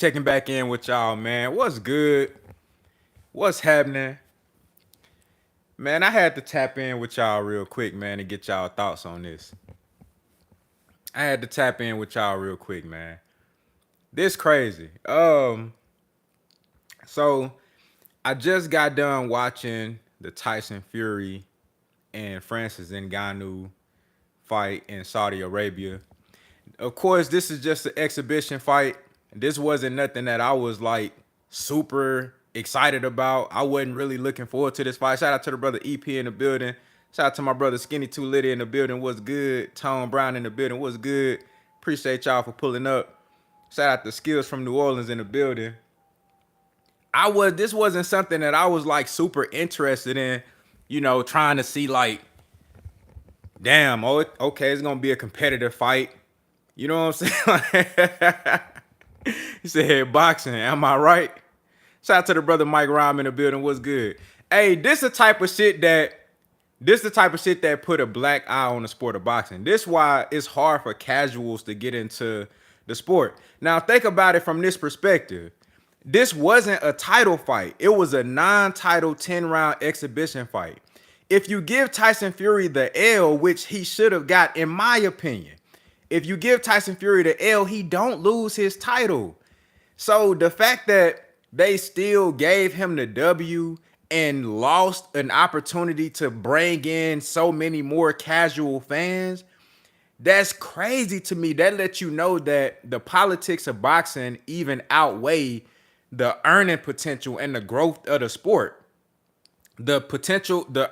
Checking back in with y'all, man. What's good? What's happening? Man, I had to tap in with y'all real quick, man, and get y'all thoughts on this. I had to tap in with y'all real quick, man. This crazy. So I just got done watching the Tyson Fury and Francis Ngannou fight in Saudi Arabia. Of course, this is just an exhibition fight. This wasn't nothing that I was like super excited about. I wasn't really looking forward to this fight. Shout out to the brother EP in the building. Shout out to my brother Skinny Too Litty in the building. What's good? Tone Brown in the building. What's good? Appreciate y'all for pulling up. Shout out to Skills from New Orleans in the building. This wasn't something that I was like super interested in, trying to see like, damn, okay, it's gonna be a competitive fight. You know what I'm saying? He said, hey, boxing, am I right? Shout out to the brother Mike Rhyme in the building. What's good? Hey, this the type of shit that put a black eye on the sport of boxing. This why it's hard for casuals to get into the sport. Now think about it from this perspective. This wasn't a title fight. It was a non-title 10-round exhibition fight. If you give Tyson Fury the L, which he should have got, in my opinion, if you give Tyson Fury the L, he don't lose his title. So the fact that they still gave him the W and lost an opportunity to bring in so many more casual fans, that's crazy to me. That lets you know that the politics of boxing even outweigh the earning potential and the growth of the sport. The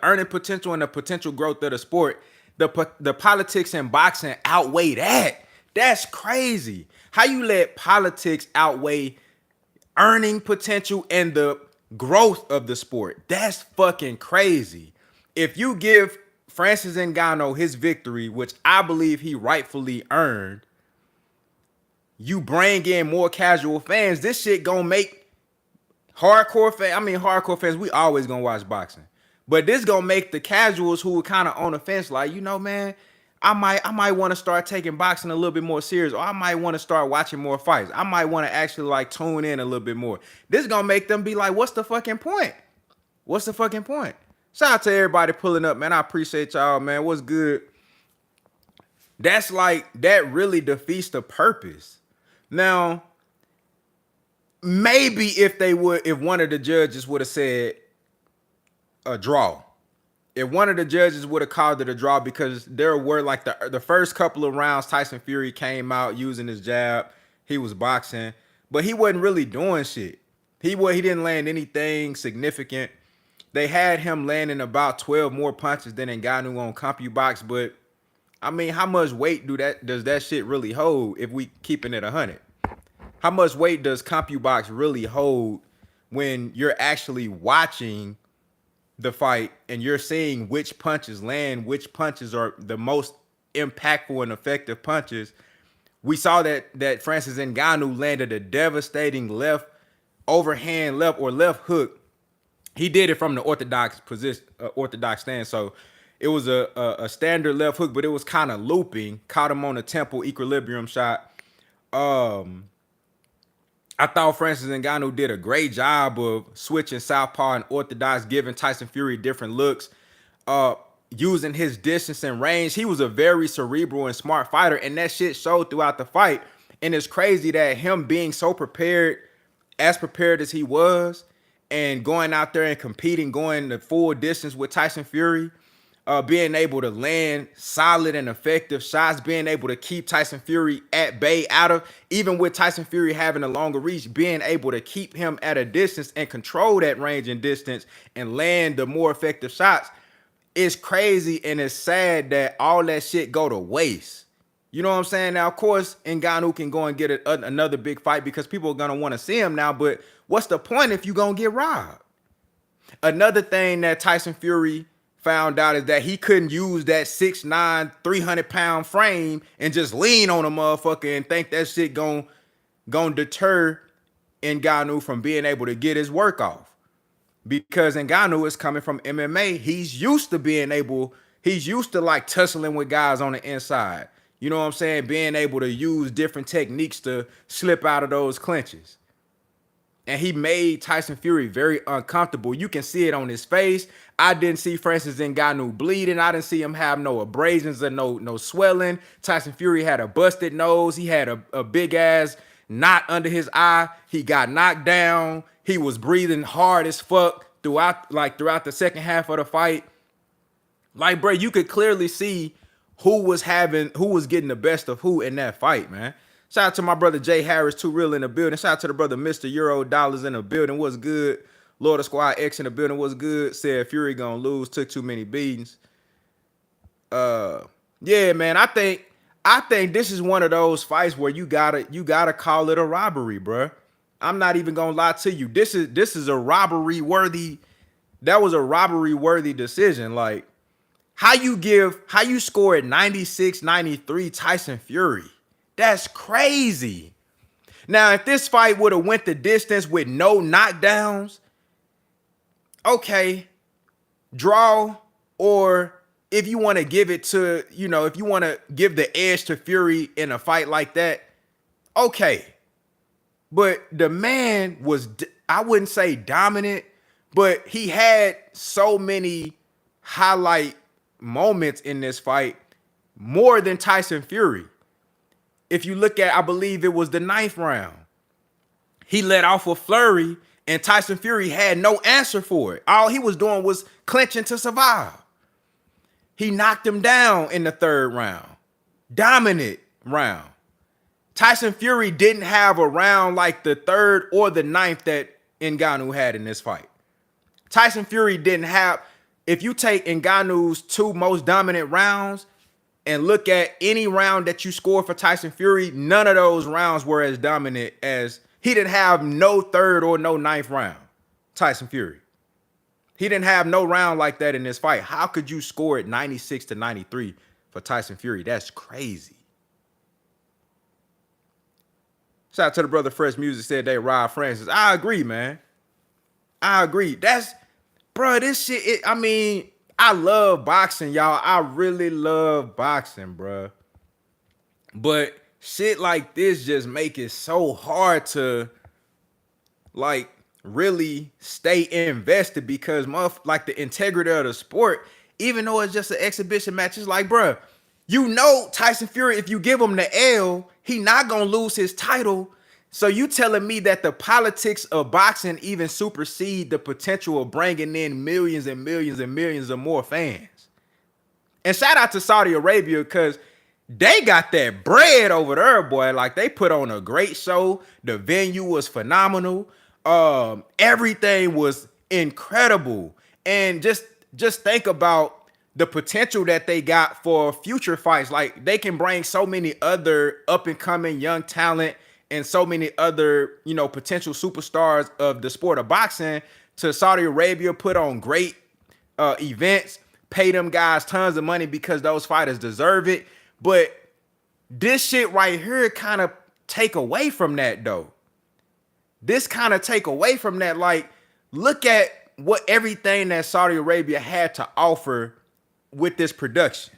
earning potential and the potential growth of the sport, the politics in boxing outweigh that. That's crazy. How you let politics outweigh earning potential and the growth of the sport? That's fucking crazy. If you give Francis Ngannou his victory, which I believe he rightfully earned, you bring in more casual fans. This shit gonna make hardcore fans, we always gonna watch boxing. But this gonna make the casuals who were kind of on the fence, like, man, I might want to start taking boxing a little bit more serious, or I might want to start watching more fights. I might want to actually like tune in a little bit more. This gonna make them be like, what's the fucking point? What's the fucking point? Shout out to everybody pulling up, man. I appreciate y'all, man. What's good? That really defeats the purpose. Now, maybe if one of the judges would have said a draw, if one of the judges would have called it a draw, because there were like the first couple of rounds, Tyson Fury came out using his jab, he was boxing, but he wasn't really doing shit. He didn't land anything significant. They had him landing about 12 more punches than Ngannou on CompuBox, but I mean, how much weight does that shit really hold if we keeping it 100? How much weight does CompuBox really hold when you're actually watching the fight and you're seeing which punches land, which punches are the most impactful and effective punches? We saw that Francis Ngannou landed a devastating left overhand left or left hook. He did it from the orthodox position, orthodox stance. So it was a standard left hook, but it was kind of looping. Caught him on the temple equilibrium shot. I thought Francis Ngannou did a great job of switching southpaw and orthodox, giving Tyson Fury different looks, using his distance and range. He was a very cerebral and smart fighter, and that shit showed throughout the fight. And it's crazy that him being so prepared as he was, and going out there and competing, going the full distance with Tyson Fury, being able to land solid and effective shots, being able to keep Tyson Fury at bay, even with Tyson Fury having a longer reach, being able to keep him at a distance and control that range and distance and land the more effective shots. It's crazy, and it's sad that all that shit go to waste. You know what I'm saying? Now, of course, Ngannou can go and get another big fight because people are going to want to see him now, but what's the point if you're going to get robbed? Another thing that Tyson Fury found out is that he couldn't use that 6'9", 300-pound frame and just lean on a motherfucker and think that shit gon' deter Ngannou from being able to get his work off. Because Ngannou is coming from MMA. He's used to like tussling with guys on the inside. You know what I'm saying? Being able to use different techniques to slip out of those clinches. And he made Tyson Fury very uncomfortable. You can see it on his face. I didn't see Francis Ngannou bleeding. I didn't see him have no abrasions or no swelling. Tyson Fury had a busted nose. He had a big ass knot under his eye. He got knocked down. He was breathing hard as fuck throughout the second half of the fight. Like, bro, you could clearly see who was getting the best of who in that fight, man. Shout out to my brother Jay Harris, Too Real in the building. Shout out to the brother Mr. Euro Dollars in the building. What's good? Lord of Squad X in the building. What's good? Said Fury gonna lose. Took too many beatings. Yeah, man. I think this is one of those fights where you gotta call it a robbery, bro. I'm not even gonna lie to you. This is a robbery worthy. That was a robbery worthy decision. Like, how you scored 96-93 Tyson Fury. That's crazy. Now, if this fight would have went the distance with no knockdowns, okay, draw, or if you want to give it to, if you want to give the edge to Fury in a fight like that, okay. But the man was, I wouldn't say dominant, but he had so many highlight moments in this fight, more than Tyson Fury. If you look at, I believe it was the 9th round, he let off a flurry and Tyson Fury had no answer for it. All he was doing was clinching to survive. He knocked him down in the 3rd round. Dominant round. Tyson Fury didn't have a round like the 3rd or the 9th that Ngannou had in this fight. Tyson Fury didn't have, if you take Ngannou's 2 most dominant rounds and look at any round that you score for Tyson Fury, none of those rounds were as dominant as, he didn't have no 3rd or no 9th round, Tyson Fury. He didn't have no round like that in this fight. How could you score it 96-93 for Tyson Fury? That's crazy. Shout out to the brother Fresh Music, said they robbed Francis. I agree, man. I agree. Bro, this shit, I love boxing, y'all. I really love boxing, bro. But shit like this just make it so hard to, like, really stay invested because, like, the integrity of the sport, even though it's just an exhibition match, it's like, bro, Tyson Fury, if you give him the L, he not gonna lose his title. So you telling me that the politics of boxing even supersede the potential of bringing in millions and millions and millions of more fans? And shout out to Saudi Arabia, because they got that bread over there, boy. Like, they put on a great show. The venue was phenomenal. Everything was incredible. And just think about the potential that they got for future fights. Like, they can bring so many other up-and-coming young talent and so many other, potential superstars of the sport of boxing to Saudi Arabia, put on great events, pay them guys tons of money because those fighters deserve it. But this shit right here kind of take away from that, though. This kind of take away from that. Like, look at what everything that Saudi Arabia had to offer with this production.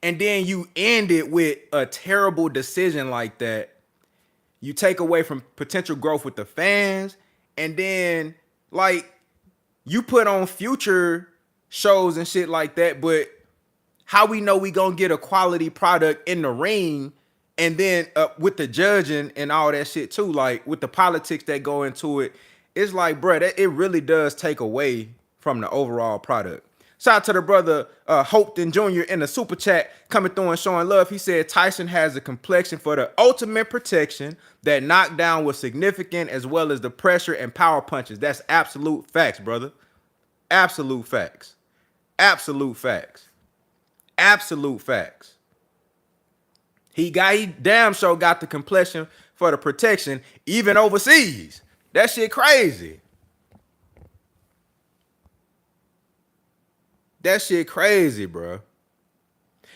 And then you end it with a terrible decision like that. You take away from potential growth with the fans. And then, like, you put on future shows and shit like that. But how we know we gonna get a quality product in the ring, and then with the judging and all that shit too, like with the politics that go into it, it's like, bro, it really does take away from the overall product. Shout out to the brother Hopton Jr. in the super chat, coming through and showing love. He said Tyson has a complexion for the ultimate protection. That knockdown was significant, as well as the pressure and power punches. That's absolute facts, brother. Absolute facts. Absolute facts. Absolute facts. He damn sure got the complexion for the protection, even overseas. That shit crazy. That shit crazy, bro.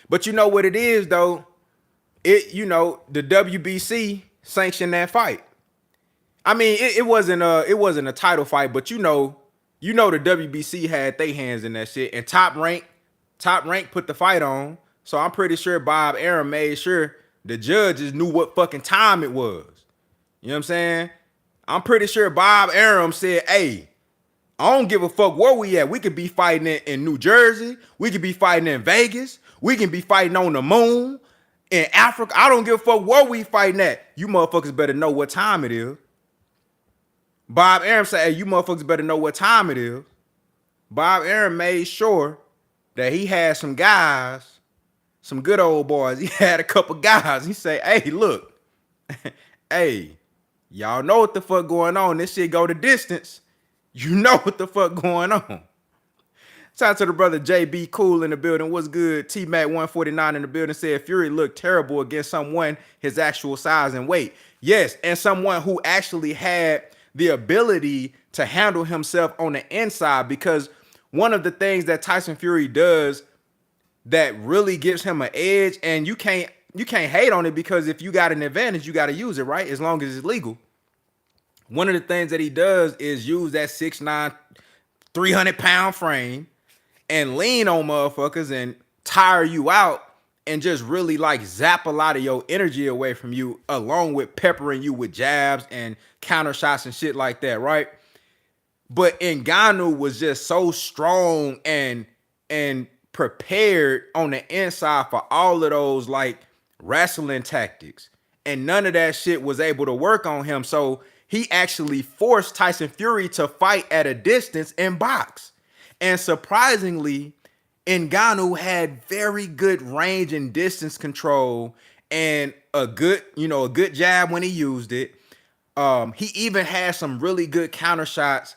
But you know what it is, though? The WBC sanctioned that fight. I mean, it wasn't a title fight, but the WBC had their hands in that shit. And Top Rank put the fight on. So I'm pretty sure Bob Arum made sure the judges knew what fucking time it was. You know what I'm saying? I'm pretty sure Bob Arum said, hey, I don't give a fuck where we at. We could be fighting in New Jersey. We could be fighting in Vegas. We can be fighting on the moon, in Africa. I don't give a fuck where we fighting at. You motherfuckers better know what time it is. Bob Arum said, hey, you motherfuckers better know what time it is. Bob Arum made sure that he had some guys, some good old boys. He had a couple guys. He said, hey, look, hey, y'all know what the fuck going on. This shit go the distance. You know what the fuck going on. Shout out to the brother JB Cool in the building. What's good? T-Mac 149 in the building said Fury looked terrible against someone his actual size and weight. Yes, and someone who actually had the ability to handle himself on the inside, because one of the things that Tyson Fury does that really gives him an edge, and you can't hate on it, because if you got an advantage, you got to use it, right? As long as it's legal. One of the things that he does is use that 6'9", 300-pound frame and lean on motherfuckers and tire you out and just really like zap a lot of your energy away from you, along with peppering you with jabs and counter shots and shit like that, right? But Ngannou was just so strong and prepared on the inside for all of those like wrestling tactics, and none of that shit was able to work on him. So he actually forced Tyson Fury to fight at a distance and box. And surprisingly, Ngannou had very good range and distance control and a good jab when he used it. He even had some really good counter shots.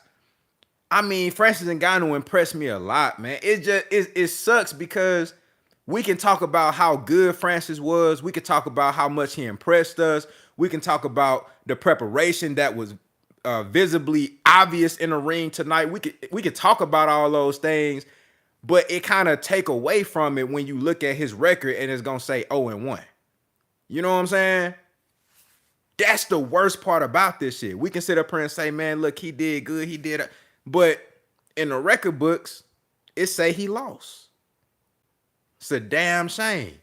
I mean, Francis Ngannou impressed me a lot, man. It sucks because we can talk about how good Francis was. We could talk about how much he impressed us. We can talk about the preparation that was visibly obvious in the ring tonight. We could talk about all those things, but it kind of take away from it when you look at his record and it's gonna say 0-1. You know what I'm saying? That's the worst part about this shit. We can sit up here and say, man, look, he did good, he did, but in the record books, it say he lost. It's a damn shame.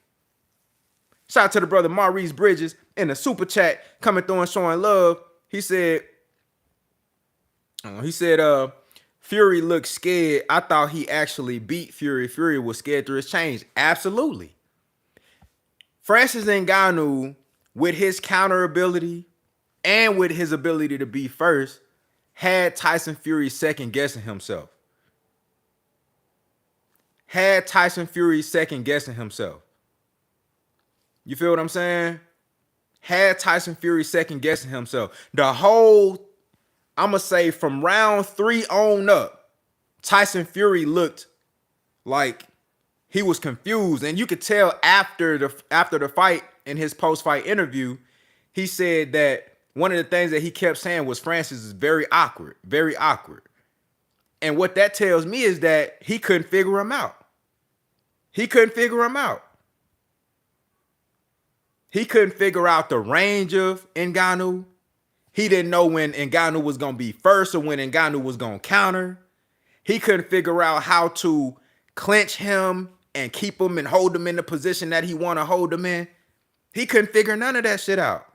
Shout out to the brother Maurice Bridges in the super chat coming through and showing love. He said, Fury looked scared. I thought he actually beat Fury. Fury was scared through his change. Absolutely. Francis Ngannou, with his counter ability and with his ability to be first, had Tyson Fury second guessing himself. You feel what I'm saying? Had Tyson Fury second guessing himself. The whole, I'm going to say from round 3 on up, Tyson Fury looked like he was confused. And you could tell after the fight, in his post-fight interview, he said that one of the things that he kept saying was Francis is very awkward, very awkward. And what that tells me is that he couldn't figure him out. He couldn't figure out the range of Ngannou. He didn't know when Ngannou was going to be first or when Ngannou was going to counter. He couldn't figure out how to clinch him and keep him and hold him in the position that he want to hold him in. He couldn't figure none of that shit out.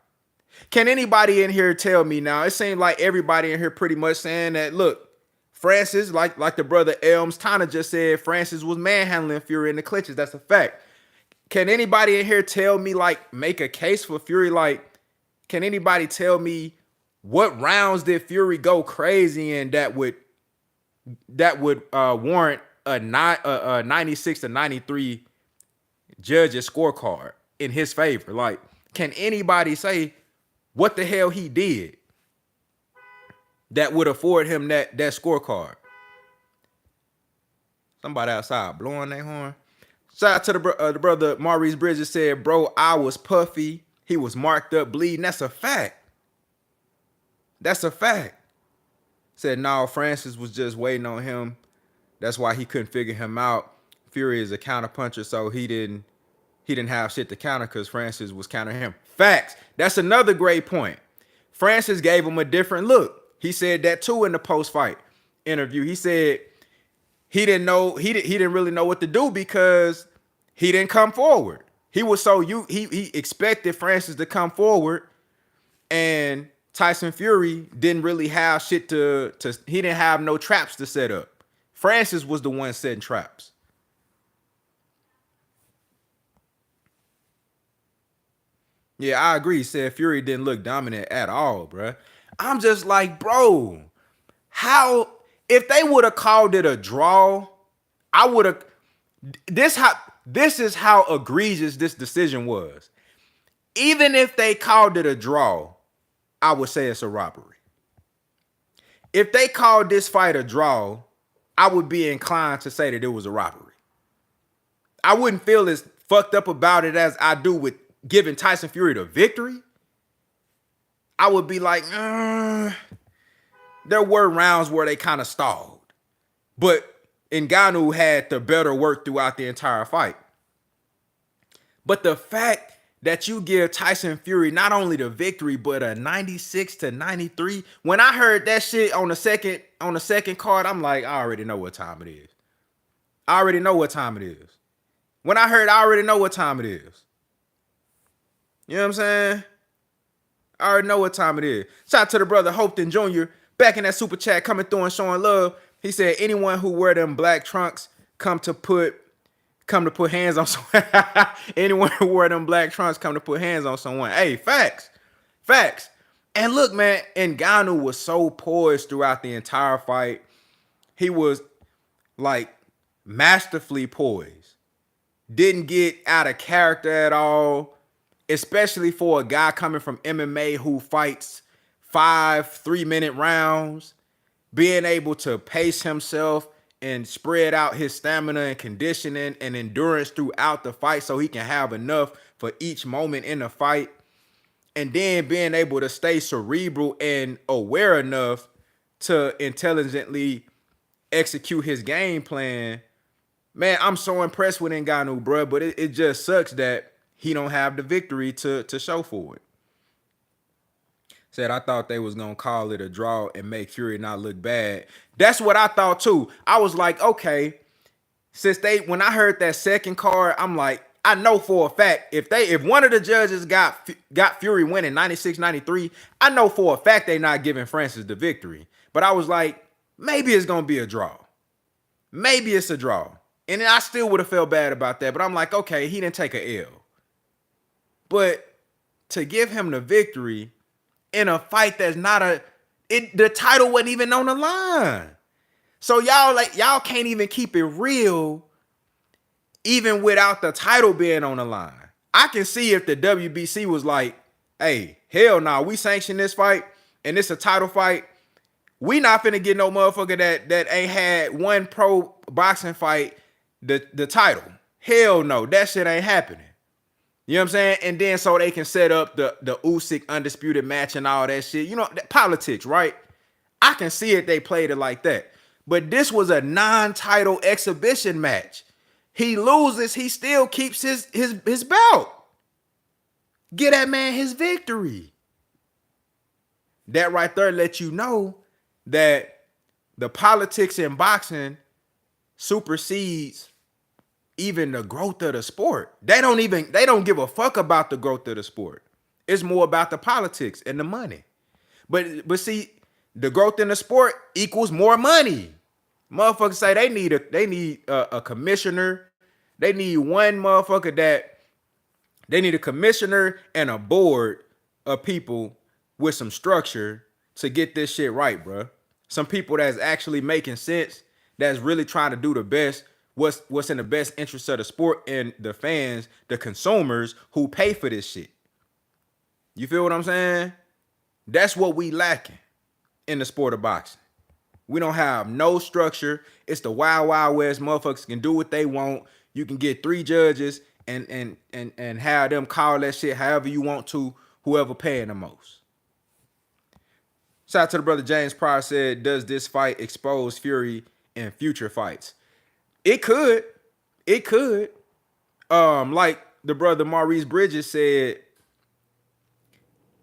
Can anybody in here tell me now? It seems like everybody in here pretty much saying that, look, Francis, like the brother Elms Tana just said, Francis was manhandling Fury in the clinches. That's a fact. Can anybody in here tell me, like, make a case for Fury? Like, can anybody tell me what rounds did Fury go crazy in that would warrant a 96 to 93 judges scorecard in his favor? Like, can anybody say what the hell he did that would afford him that scorecard? Somebody outside blowing their horn. Shout out to the brother Maurice Bridges said, bro, I was puffy. He was marked up bleeding. That's a fact. That's a fact. Said, no, Francis was just waiting on him. That's why he couldn't figure him out. Fury is a counter puncher, so he didn't have shit to counter because Francis was countering him. Facts. That's another great point. Francis gave him a different look. He said that too in the post-fight interview. He said he didn't really know what to do because He didn't come forward. He was so he expected Francis to come forward, and Tyson Fury didn't really have shit to he didn't have no traps to set up. Francis was the one setting traps. Yeah, I agree. He said Fury didn't look dominant at all, bruh. I'm just like, bro, how if they would have called it a draw, I would have this is how egregious this decision was. Even if they called it a draw, I would say it's a robbery. If they called this fight a draw, I would be inclined to say that it was a robbery. I wouldn't feel as fucked up about it as I do with giving Tyson Fury the victory. I would be like, there were rounds where they kind of stalled. But Ngannou had the better work throughout the entire fight. But the fact that you give Tyson Fury not only the victory, but a 96-93. When I heard that shit on the second card, I'm like, I already know what time it is. I already know what time it is. When I heard, I already know what time it is. You know what I'm saying? I already know what time it is. Shout out to the brother Hopton Jr. back in that super chat coming through and showing love. He said, anyone who wear them black trunks come to put hands on someone. Anyone who wear them black trunks come to put hands on someone. Hey, facts. Facts. And look, man, Ngannou was so poised throughout the entire fight. He was like masterfully poised. Didn't get out of character at all, especially for a guy coming from MMA who fights 5 3-minute rounds, being able to pace himself and spread out his stamina and conditioning and endurance throughout the fight so he can have enough for each moment in the fight. And then being able to stay cerebral and aware enough to intelligently execute his game plan. Man, I'm so impressed with Ngannou, bro, but it just sucks that he don't have the victory to show for it. Said I thought they was gonna call it a draw and make Fury not look bad. That's what I thought too. I was like, okay, when I heard that second card, I'm like, I know for a fact if one of the judges got Fury winning 96-93, I know for a fact they not giving Francis the victory. But I was like, maybe it's gonna be a draw. Maybe it's a draw. And I still would have felt bad about that. But I'm like, okay, he didn't take a L. But to give him the victory in a fight that's not the title wasn't even on the line. So y'all can't even keep it real even without the title being on the line. I can see if the WBC was like, hey, hell no, we sanction this fight and it's a title fight. We not finna get no motherfucker that ain't had one pro boxing fight the title. Hell no, that shit ain't happening. You know what I'm saying? And then so they can set up the Usyk undisputed match and all that shit. You know, politics, right? I can see it. They played it like that. But this was a non-title exhibition match. He loses, he still keeps his belt. Get that man his victory. That right there lets you know that the politics in boxing supersedes even the growth of the sport. They don't give a fuck about the growth of the sport. It's more about the politics and the money. But see, the growth in the sport equals more money. Motherfuckers say they need a commissioner. They need one motherfucker they need a commissioner and a board of people with some structure to get this shit right, bro. Some people that's actually making sense, that's really trying to do the best, what's in the best interest of the sport and the fans, the consumers who pay for this shit. You feel what I'm saying? That's what we lacking in the sport of boxing. We don't have no structure. It's the wild, wild west. Motherfuckers can do what they want. You can get 3 judges and have them call that shit however you want to, whoever paying the most. Shout out to the brother James Pryor said, does this fight expose Fury in future fights? It could. It could. Like the brother Maurice Bridges said,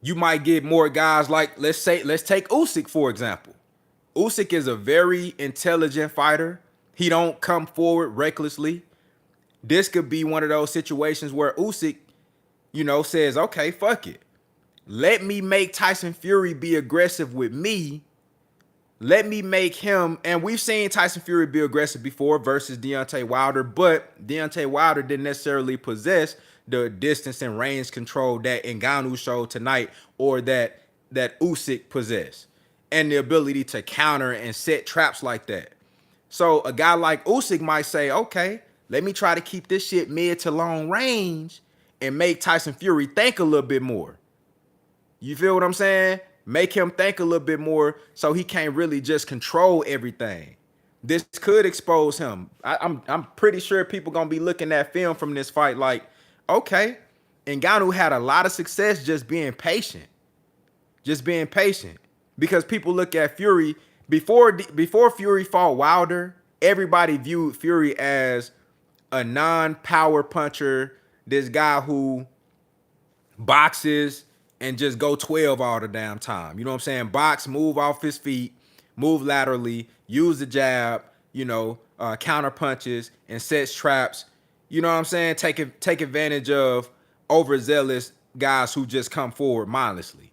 you might get more guys like, let's take Usyk, for example. Usyk is a very intelligent fighter. He don't come forward recklessly. This could be one of those situations where Usyk, says, okay, fuck it. Let me make Tyson Fury be aggressive with me. Let me make him, and we've seen Tyson Fury be aggressive before versus Deontay Wilder, but Deontay Wilder didn't necessarily possess the distance and range control that Ngannou showed tonight, or that Usyk possessed, and the ability to counter and set traps like that. So a guy like Usyk might say, okay, let me try to keep this shit mid to long range and make Tyson Fury think a little bit more. You feel what I'm saying? Make him think a little bit more so he can't really just control everything. This could expose him. I'm pretty sure people gonna be looking at film from this fight like, okay, Ngannou had a lot of success just being patient. Just being patient. Because people look at Fury, before Fury fought Wilder, everybody viewed Fury as a non-power puncher, this guy who boxes and just go 12 all the damn time. You know what I'm saying? Box, move off his feet, move laterally, use the jab, counter punches and sets traps. You know what I'm saying? Take advantage of overzealous guys who just come forward mindlessly.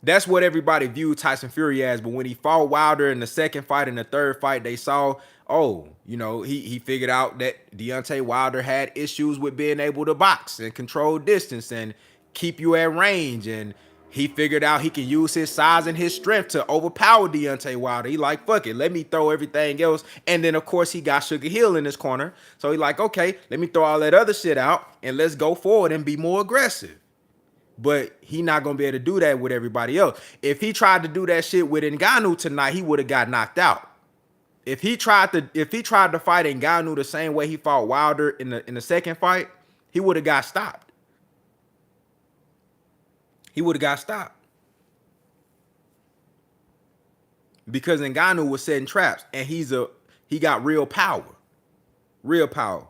That's what everybody viewed Tyson Fury as. But when he fought Wilder in the second fight and the third fight, they saw, he figured out that Deontay Wilder had issues with being able to box and control distance and keep you at range. And he figured out he can use his size and his strength to overpower Deontay Wilder. He like, fuck it, let me throw everything else. And then, of course, he got Sugar Hill in his corner. So he like, okay, let me throw all that other shit out and let's go forward and be more aggressive. But he not gonna be able to do that with everybody else. If he tried to do that shit with Ngannou tonight, he would have got knocked out. If he tried to fight Ngannou the same way he fought Wilder in the second fight, he would have got stopped. He would have got stopped. Because Ngannou was setting traps and he got real power. Real power.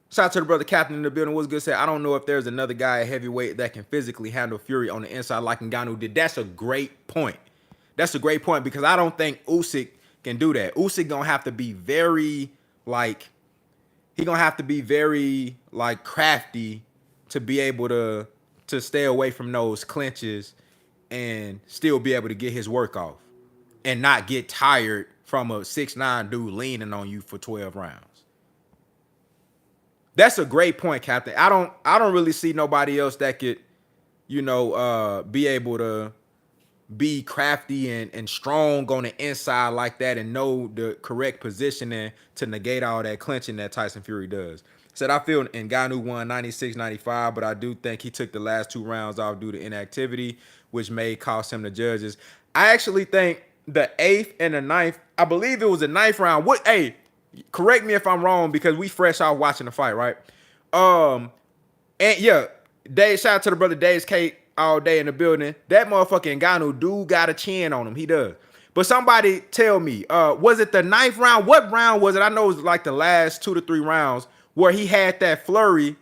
Shout out to the brother Captain in the building. What's good? Said, I don't know if there's another guy at heavyweight that can physically handle Fury on the inside like Ngannou did. That's a great point. That's a great point because I don't think Usyk can do that. Usyk gonna have to be very crafty to be able to stay away from those clinches and still be able to get his work off and not get tired from a 6'9" dude leaning on you for 12 rounds. That's a great point, Captain. I don't really see nobody else that could, be able to be crafty and strong on the inside like that and know the correct positioning to negate all that clinching that Tyson Fury does. Said, I feel Ngannou won 96-95, but I do think he took the last 2 rounds off due to inactivity, which may cost him the judges. I actually think the 8th and the 9th, I believe it was the 9th round. Correct me if I'm wrong because we fresh out watching the fight, right? And yeah, Dave, shout out to the brother Dave's Cake all day in the building. That motherfucking Ngannou dude got a chin on him. He does. But somebody tell me, was it the 9th round? What round was it? I know it was like the last 2 to 3 rounds where he had that flurry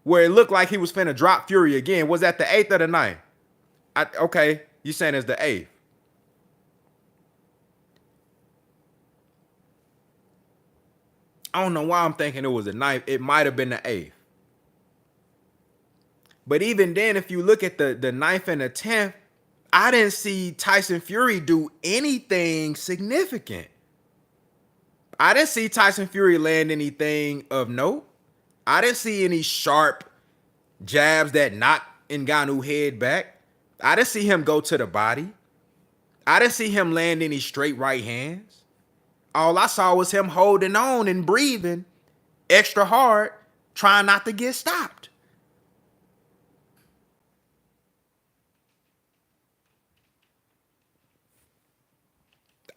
where it looked like he was finna drop Fury again. Was that the 8th or the 9th? Okay, you saying it's the 8th. I don't know why I'm thinking it was the 9th. It might have been the 8th. But even then, if you look at the 9th and the 10th, I didn't see Tyson Fury do anything significant. I didn't see Tyson Fury land anything of note. I didn't see any sharp jabs that knocked Ngannou head back. I didn't see him go to the body. I didn't see him land any straight right hands. All I saw was him holding on and breathing extra hard, trying not to get stopped.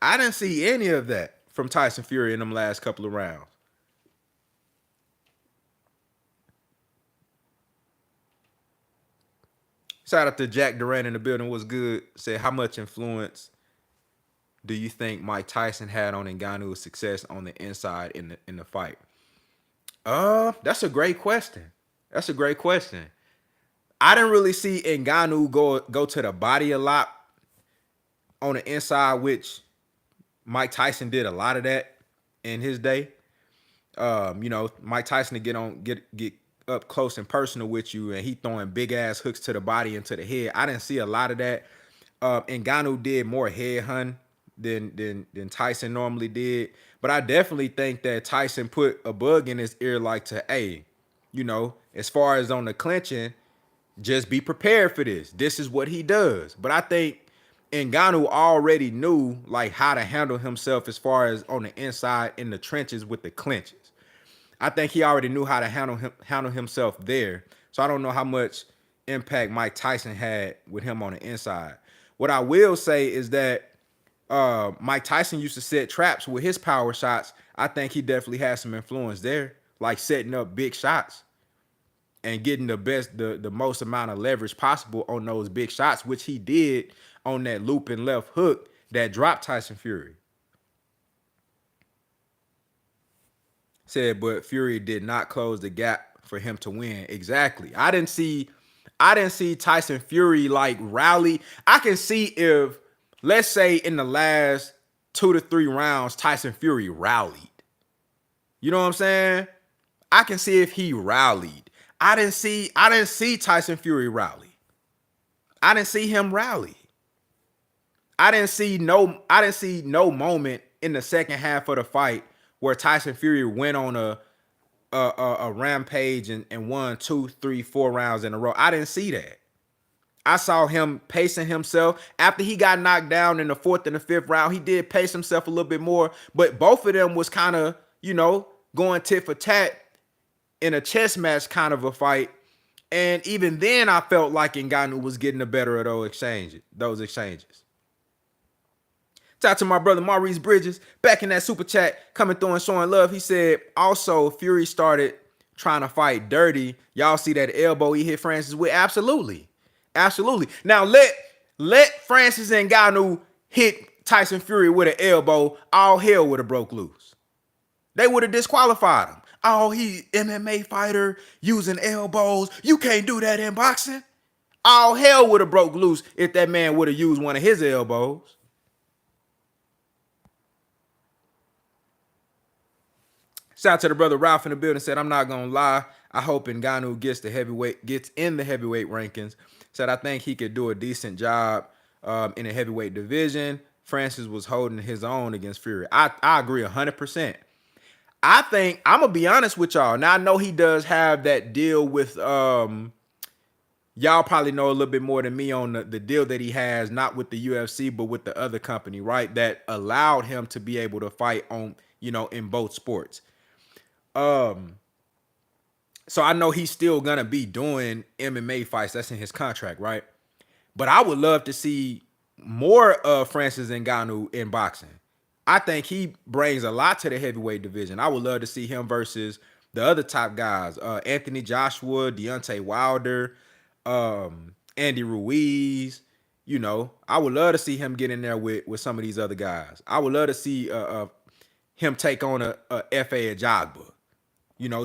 I didn't see any of that from Tyson Fury in them last couple of rounds. Shout out to Jack Durant in the building. Was good. Said, how much influence do you think Mike Tyson had on Ngannou's success on the inside in the fight? That's a great question. That's a great question. I didn't really see Ngannou go to the body a lot on the inside, which Mike Tyson did a lot of that in his day. Mike Tyson to get up close and personal with you, and he throwing big ass hooks to the body and to the head. I didn't see a lot of that. Ngannou did more head hunting than Tyson normally did, but I definitely think that Tyson put a bug in his ear, like to, hey, as far as on the clinching, just be prepared for this. This is what he does. But I think Ngannou already knew like how to handle himself as far as on the inside in the trenches with the clinches. I think he already knew how to handle himself there. So I don't know how much impact Mike Tyson had with him on the inside. What I will say is that Mike Tyson used to set traps with his power shots. I think he definitely has some influence there, like setting up big shots and getting the most amount of leverage possible on those big shots, which he did on that looping left hook that dropped Tyson Fury. Said, but Fury did not close the gap for him to win. Exactly. I didn't see Tyson Fury like rally. I can see if, let's say, in the last 2 to 3 rounds, Tyson Fury rallied. You know what I'm saying? I can see if he rallied. I didn't see Tyson Fury rally. I didn't see him rally. I didn't see no moment in the second half of the fight where Tyson Fury went on a rampage and won 2, 3, 4 rounds in a row. I didn't see that. I saw him pacing himself. After he got knocked down in the 4th and the 5th round, he did pace himself a little bit more, but both of them was kind of, going tit for tat in a chess match kind of a fight. And even then, I felt like Ngannou was getting the better of those exchanges. Shout out to my brother Maurice Bridges, back in that super chat, coming through and showing love. He said, also, Fury started trying to fight dirty. Y'all see that elbow he hit Francis with? Absolutely. Absolutely. Now, let Francis Ngannou hit Tyson Fury with an elbow, all hell would have broke loose. They would have disqualified him. Oh, he MMA fighter using elbows. You can't do that in boxing. All hell would have broke loose if that man would have used one of his elbows. Shout out to the brother Ralph in the building. Said, I'm not gonna lie. I hope Ngannou gets in the heavyweight rankings. Said, I think he could do a decent job in the heavyweight division. Francis was holding his own against Fury. I agree 100%. I think, I'm gonna be honest with y'all. Now I know he does have that deal with y'all probably know a little bit more than me on the deal that he has, not with the UFC, but with the other company, right? That allowed him to be able to fight on, in both sports. So I know he's still gonna be doing MMA fights. That's in his contract, right? But I would love to see more of Francis Ngannou in boxing. I think he brings a lot to the heavyweight division. I would love to see him versus the other top guys, Anthony Joshua, Deontay Wilder, Andy Ruiz. I would love to see him get in there with some of these other guys. I would love to see him take on a F.A. Ajagba.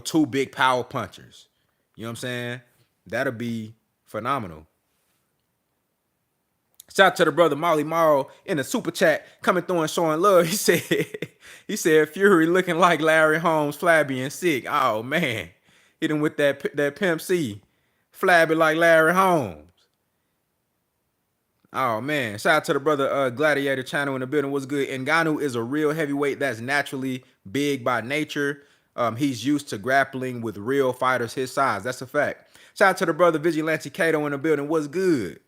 2 big power punchers. You know what I'm saying? That'll be phenomenal. Shout out to the brother Molly Morrow in the super chat, coming through and showing love. He said Fury looking like Larry Holmes, flabby and sick. Oh man, hit him with that Pimp C, flabby like Larry Holmes. Oh man, shout out to the brother Gladiator Channel in the building. What's good? Ngannou is a real heavyweight that's naturally big by nature. He's used to grappling with real fighters his size. That's a fact. Shout out to the brother Vigilante Cato in the building. What's good?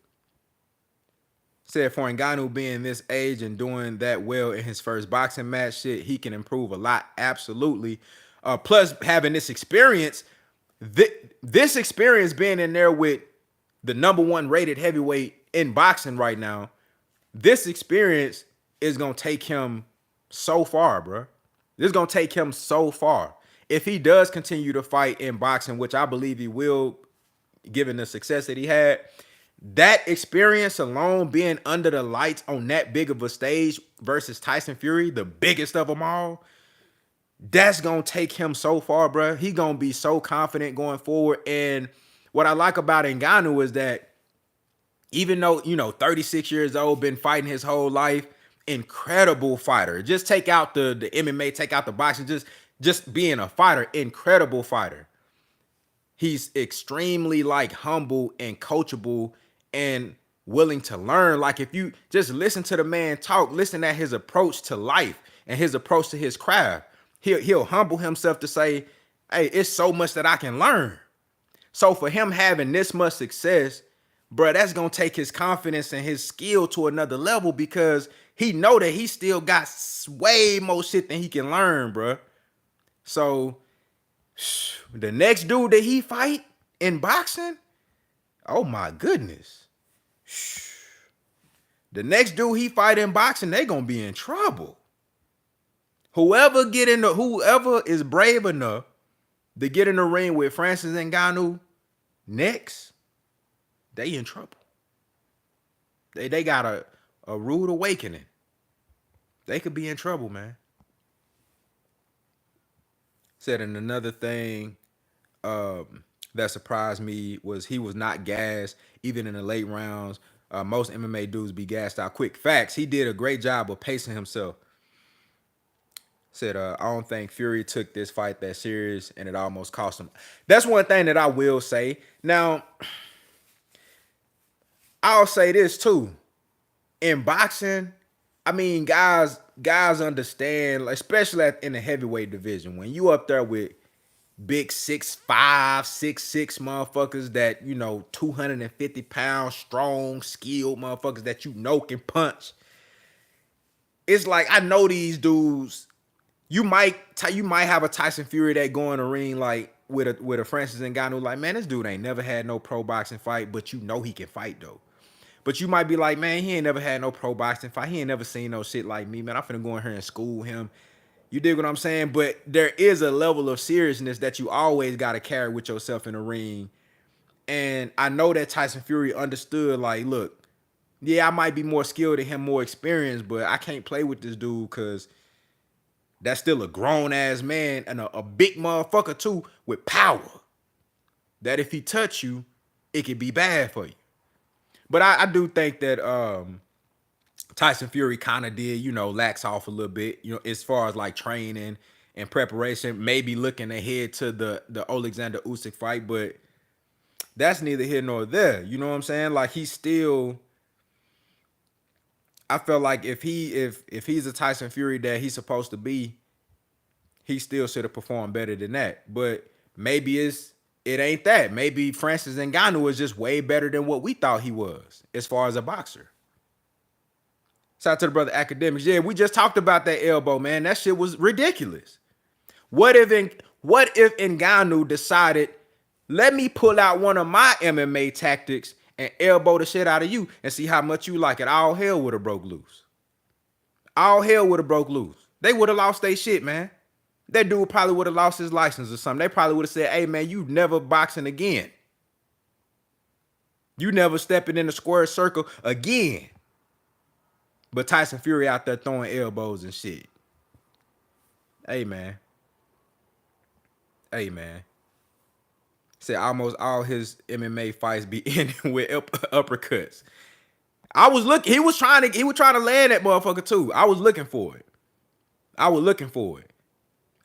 Said for Ngannou being this age and doing that well in his first boxing match, shit, he can improve a lot. Absolutely. Plus having this experience, this experience being in there with the #1 rated heavyweight in boxing right now, this experience is going to take him so far, bro. This is going to take him so far. If he does continue to fight in boxing, which I believe he will, given the success that he had, that experience alone, being under the lights on that big of a stage versus Tyson Fury, the biggest of them all, that's going to take him so far, bro. He going to be so confident going forward. And what I like about Ngannou is that even though, 36 years old, been fighting his whole life, incredible fighter. Just take out the MMA, take out the boxing, just Just being a fighter, incredible fighter. He's extremely like humble and coachable and willing to learn. Like if you just listen to the man talk, listen at his approach to life and his approach to his craft. He'll humble himself to say, hey, it's so much that I can learn. So for him having this much success, bro, that's gonna take his confidence and his skill to another level because he know that he still got way more shit than he can learn, bro. So the next dude that he fight in boxing, oh my goodness. The next dude he fight in boxing, they gonna be in trouble. Whoever is brave enough to get in the ring with Francis Ngannou next, they in trouble. They got a rude awakening. They could be in trouble, man. Said, and another thing that surprised me was he was not gassed even in the late rounds. Most MMA dudes be gassed out quick. Facts. He did a great job of pacing himself. Said, I don't think Fury took this fight that serious and it almost cost him. That's one thing that I will say. Now, I'll say this too. In boxing, I mean, guys understand, especially in the heavyweight division, when you up there with big 6'5", 6'6" motherfuckers that, 250 pounds strong, skilled motherfuckers that can punch. It's like, I know these dudes. You might have a Tyson Fury that go in the ring like with a Francis Ngannou, like, man, this dude ain't never had no pro boxing fight, but he can fight though. But you might be like, man, he ain't never had no pro boxing fight. He ain't never seen no shit like me, man. I'm finna go in here and school him. You dig what I'm saying? But there is a level of seriousness that you always got to carry with yourself in the ring. And I know that Tyson Fury understood, like, look, yeah, I might be more skilled than him, more experienced, but I can't play with this dude because that's still a grown-ass man and a big motherfucker, too, with power. That if he touch you, it could be bad for you. But I do think that Tyson Fury kind of did, lax off a little bit, as far as like training and preparation, maybe looking ahead to the Alexander Usyk fight, but that's neither here nor there. You know what I'm saying? Like he's still, I feel like if he's a Tyson Fury that he's supposed to be, he still should have performed better than that. But maybe it ain't that. Maybe Francis Ngannou is just way better than what we thought he was as far as a boxer. Shout out to the brother Academics. Yeah, we just talked about that elbow, man. That shit was ridiculous. What if Ngannou decided, let me pull out one of my MMA tactics and elbow the shit out of you and see how much you like it? All hell would have broke loose. All hell would have broke loose. They would have lost their shit, man. That dude probably would have lost his license or something. They probably would have said, hey, man, you never boxing again. You never stepping in the square circle again. But Tyson Fury out there throwing elbows and shit. Hey, man. Said almost all his MMA fights be ending with uppercuts. I was looking. He was trying to land that motherfucker too. I was looking for it.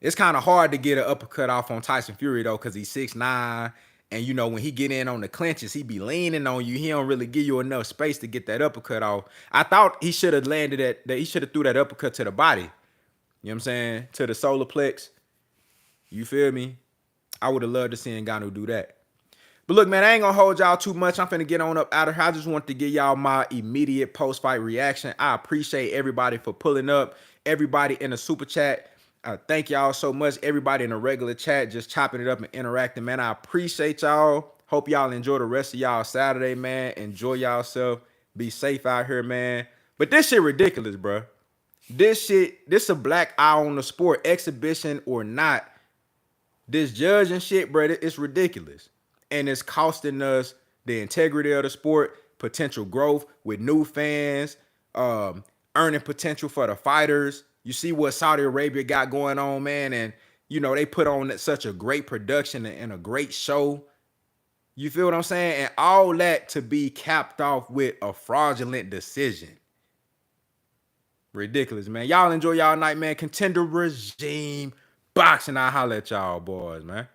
It's kind of hard to get an uppercut off on Tyson Fury though, because he's 6'9", and when he get in on the clinches, he be leaning on you. He don't really give you enough space to get that uppercut off. I thought he should have landed that he should have threw that uppercut to the body. You know what I'm saying? To the solar plex. You feel me? I would have loved to see Ngannou do that. But look, man, I ain't gonna hold y'all too much. I'm finna get on up out of here. I just want to give y'all my immediate post-fight reaction. I appreciate everybody for pulling up. Everybody in the super chat. Thank y'all so much. Everybody in the regular chat just chopping it up and interacting, man. I appreciate y'all. Hope y'all enjoy the rest of y'all Saturday, man. Enjoy y'allself. Be safe out here, man. But this shit ridiculous, bro. This a black eye on the sport, exhibition or not. This judging shit, bro, it's ridiculous. And it's costing us the integrity of the sport, potential growth with new fans, earning potential for the fighters. You see what Saudi Arabia got going on, man, and they put on such a great production and a great show. You feel what I'm saying? And all that to be capped off with a fraudulent decision. Ridiculous, man. Y'all enjoy y'all night, man. Contender regime. boxing. I'll holler at y'all boys, man.